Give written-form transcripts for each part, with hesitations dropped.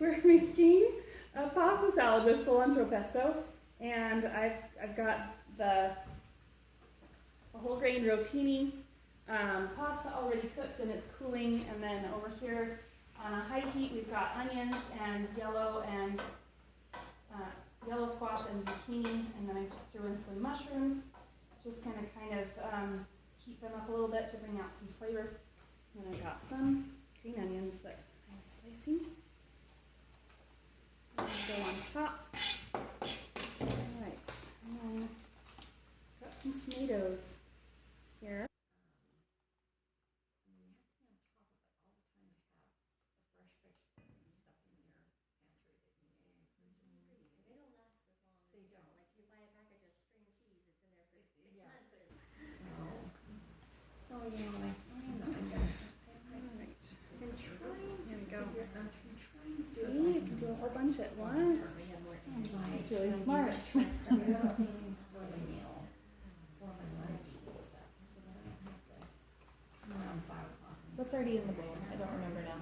We're making a pasta salad with cilantro pesto, and I've got the whole grain rotini pasta already cooked and it's cooling, and then over here on a high heat we've got onions and yellow squash and zucchini, and then I just threw in some mushrooms, just kind of heat them up a little bit to bring out some flavor. And then I got some green onions that I'm slicing. Go on top. Alright, and then got some tomatoes here. So anyway, there we go. See, you can do a whole bunch at once. It's really smart. What's already in the bowl? I don't remember now.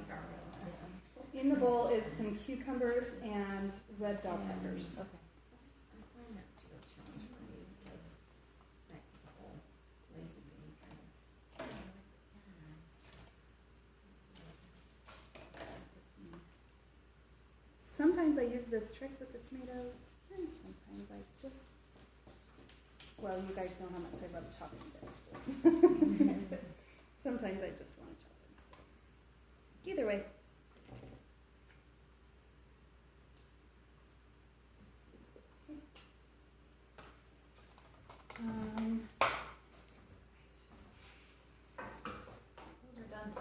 In the bowl is some cucumbers and red bell peppers. Okay. Sometimes I use this trick with the tomatoes, and sometimes I just, well, you guys know how much I love chopping vegetables. Sometimes I just want to chop them. So. Either way. Those are done.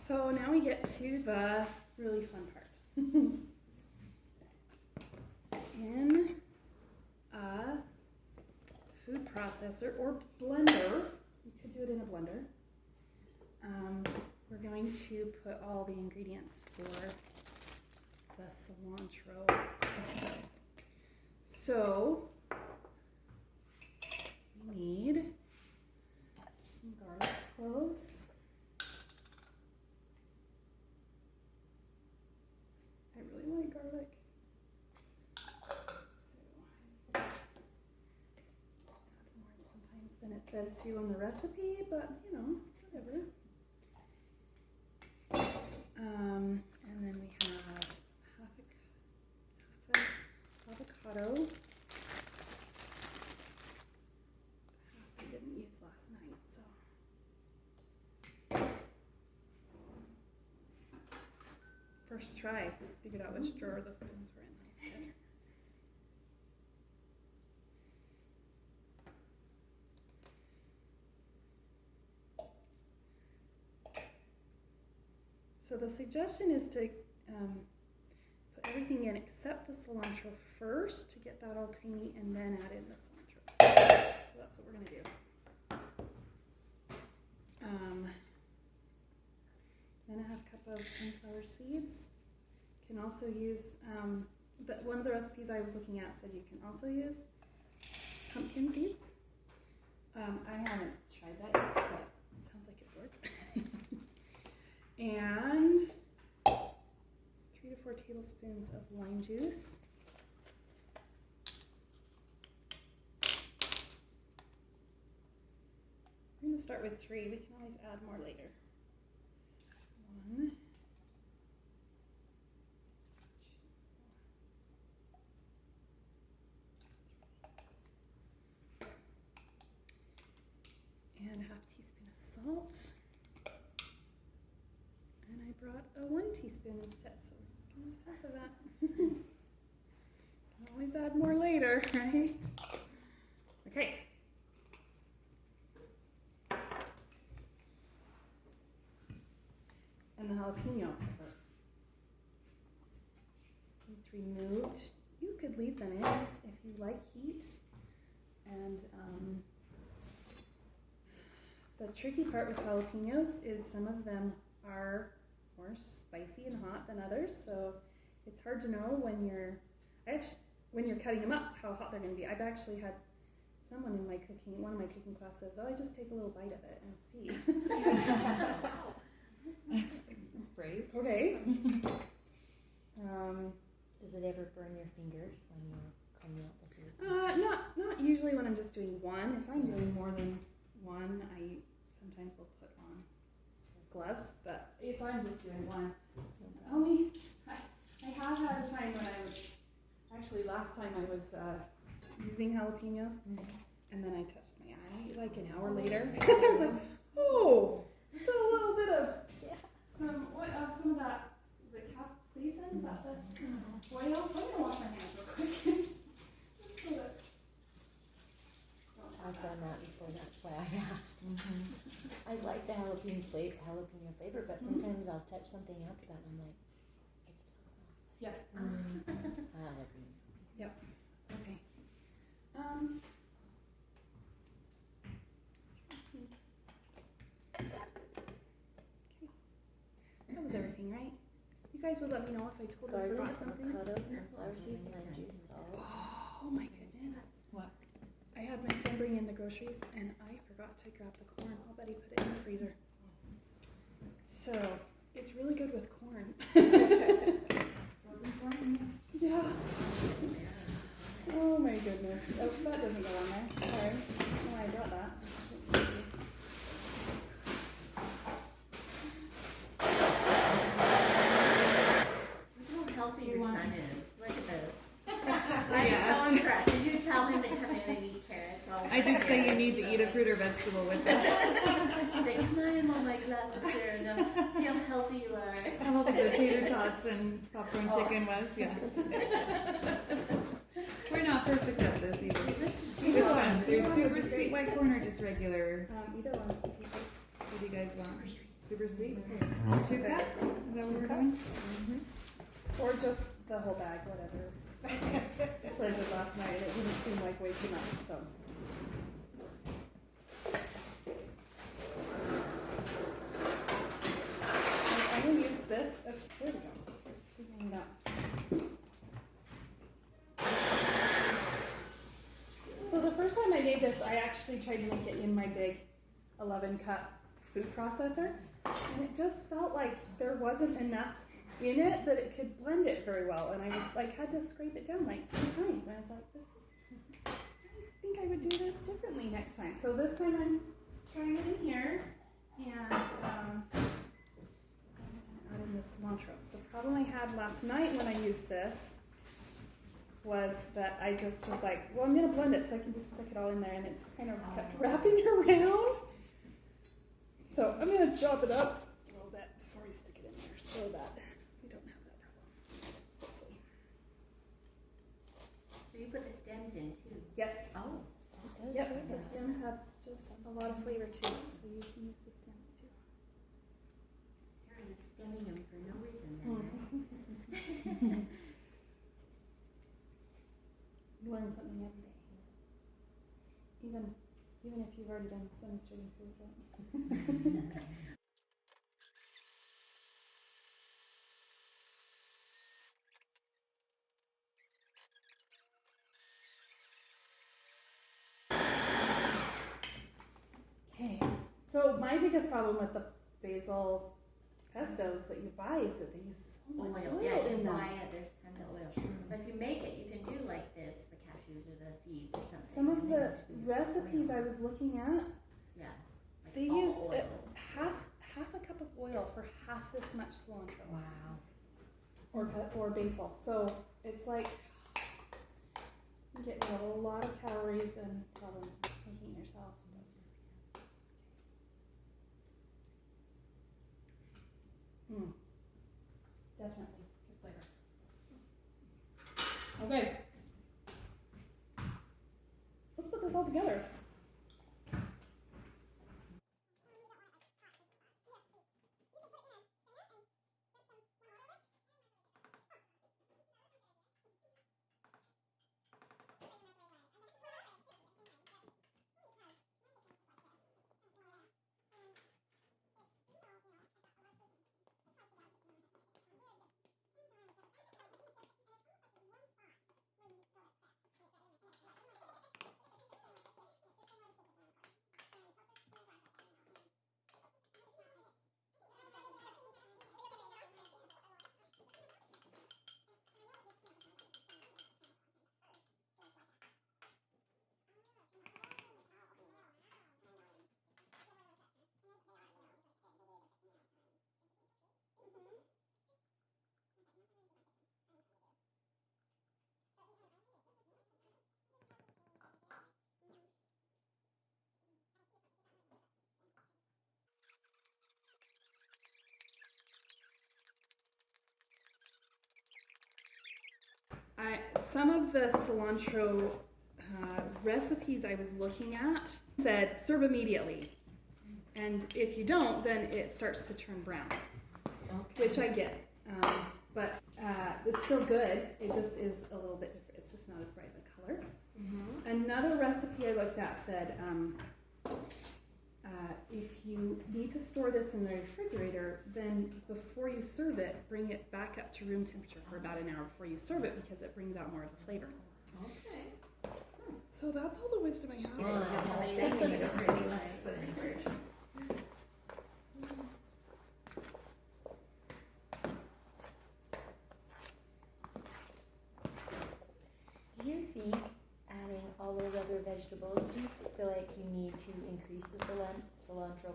So now we get to the really fun part. In a food processor or blender, you could do it in a blender, we're going to put all the ingredients for the cilantro pesto. So we need some garlic cloves. I really like garlic. So add more sometimes than it says to on the recipe, but you know, whatever. And then we have half a avocado. Half I didn't use last night, so. First try, figured out which drawer the spoons were in. That was good. So the suggestion is to put everything in except the cilantro first to get that all creamy, and then add in the cilantro. So that's what we're going to do. Then a half cup of sunflower seeds. You can also use, one of the recipes I was looking at said you can also use pumpkin seeds. I haven't tried that yet, but it sounds like it'd work. And 3 to 4 tablespoons of lime juice. I'm going to start with 3. We can always add more later. 1, 2, and a half teaspoon of salt. And I brought a 1 teaspoon instead, so we're just going to use half of that. Can always add more later, right? Okay. And the jalapeno pepper. Seeds removed. You could leave them in if you like heat. And the tricky part with jalapenos is some of them are more spicy and hot than others. So it's hard to know when you're cutting them up how hot they're going to be. I've actually had someone in one of my cooking class says, "Oh, I just take a little bite of it and see." That's brave. Okay. Does it ever burn your fingers when you're coming out the seeds? Not usually when I'm just doing one. If I'm doing more than one, I sometimes will put on gloves. But if I'm just doing one, I have had a time when I was last time I was using jalapenos, and then I touched my eye like an hour later. I was like, oh, still a little bit of some of that. Is it capsaicin? Is that the oil? So I'm gonna wash my hands real quick. I've done that before, that's why I asked. I like the jalapeno flavor, but sometimes I'll touch something after that and I'm like, it still smells like jalapeno. Yep. Okay. That was everything, right? You guys would let me know if I totally forgot something. Avocados, sunflower seeds, lime juice, salt. Oh my goodness. What? I had my son bring in the groceries and I forgot to grab the corn. I'll bet he put it in the freezer. So, it's really good with corn. Frozen corn? Yeah. Oh my goodness. Oh, that doesn't go on there. Sorry. No, I brought that. Look how healthy your son is. Look at this. I'm so impressed. Did you tell him to come in and eat carrots? I did say you need to eat a fruit or vegetable with it. He's like, come on, all my glasses here, and see how healthy you are. How about the tater tots and popcorn chicken was? Yeah. We're not perfect at this either. Which one? There's super sweet white corn or just regular? Either one. What do you guys want? Super sweet? 2 cups? Is that what we're doing? Or just the whole bag, whatever. That's what I did last night. It didn't seem like way too much, so. I'm going to use this. There we go. Figuring it out. So the first time I made this, I actually tried to make it in my big 11-cup food processor. And it just felt like there wasn't enough in it that it could blend it very well, and I was like had to scrape it down like 10 times, and I was like, I think I would do this differently next time. So this time I'm trying it in here, and I'm gonna add in the cilantro. The problem I had last night when I used this was that I just was like, well, I'm gonna blend it so I can just stick it all in there, and it just kind of kept wrapping around. So I'm gonna chop it up a little bit before we stick it in there so that we don't have that problem, hopefully. So you put the stems in too? Yes. Oh. It does Yep, say the that. stems have just a lot of flavor too, so you can use the stems too. Harry is stemming them for no reason then, right? You learn something every day. Even if you've already done demonstrating food, right? Okay, so my biggest problem with the basil pestos that you buy is that they use so much oil Yeah, you in can them. buy it, there's tons of oil. But if you make it, you can do like this, the cashews or the seeds or something. Some of and the then you do recipes oil. I was looking at, Yeah. Like they all use oil. half a cup of oil for half this much cilantro. Wow. Or basil. So it's like you get rid of a lot of calories and problems making it yourself. Definitely good flavor. Okay. Let's put this all together. Some of the cilantro recipes I was looking at said serve immediately, and if you don't, then it starts to turn brown, which I get. But it's still good. It just is a little bit different. It's just not as bright of a color. Another recipe I looked at said if you need to store this in the refrigerator, then before you serve it, bring it back up to room temperature for about an hour before you serve it, because it brings out more of the flavor. Okay. So that's all the wisdom I have. Thank you. Really like, put it in the fridge. Do you think adding all those other vegetables, do you feel like you need to increase the cilantro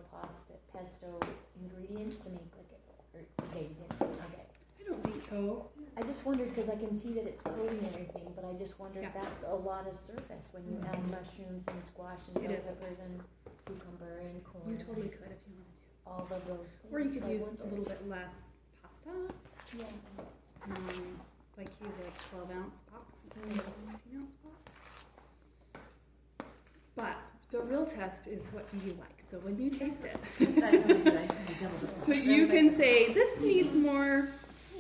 pesto ingredients to make like it? Or, okay, you didn't. Okay. I don't think so. I just wondered because I can see that it's coating everything, but I just wondered Yeah. that's a lot of surface when you add mushrooms and squash and It bell is. peppers and cucumber and corn. You totally could if you wanted to. All of those things. Or you could I use a wondered. little bit less pasta. Yeah. Like use a 12-ounce box instead of a 16-ounce box. But the real test is, what do you like? So when you taste it, so you can say this needs more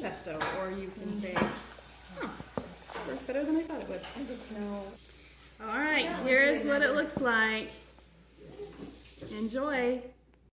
pesto, or you can say, huh, works better than I thought it would. I just know. All right, here's what it looks like. Enjoy.